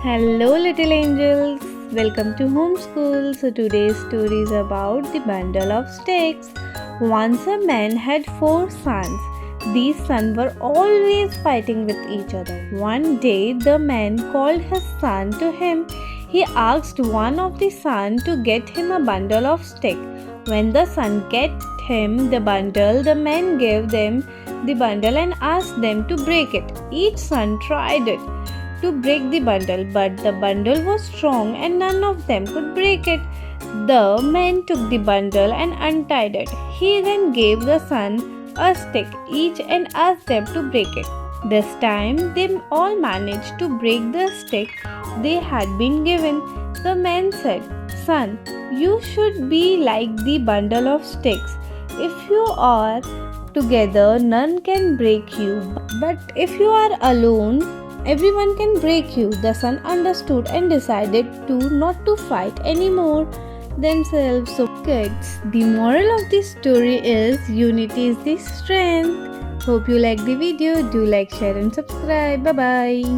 Hello, little angels. Welcome to homeschool. So, today's story is about the bundle of sticks. Once a man had 4 sons. These sons were always fighting with each other. One day, the man called his son to him. He asked one of the sons to get him a bundle of sticks. When the son get him the bundle, the man gave them the bundle and asked them to break it. Each son tried it to break the bundle, but the bundle was strong and none of them could break it. The man took the bundle and untied it. He then gave the son a stick each and asked them to break it. This time they all managed to break the stick they had been given. The man said, "Son, you should be like the bundle of sticks. If you are together, none can break you. But if you are alone, everyone can break you." The son understood and decided not to fight anymore themselves. So kids, the moral of this story is unity is the strength. Hope you like the video. Do like, share and subscribe. Bye bye.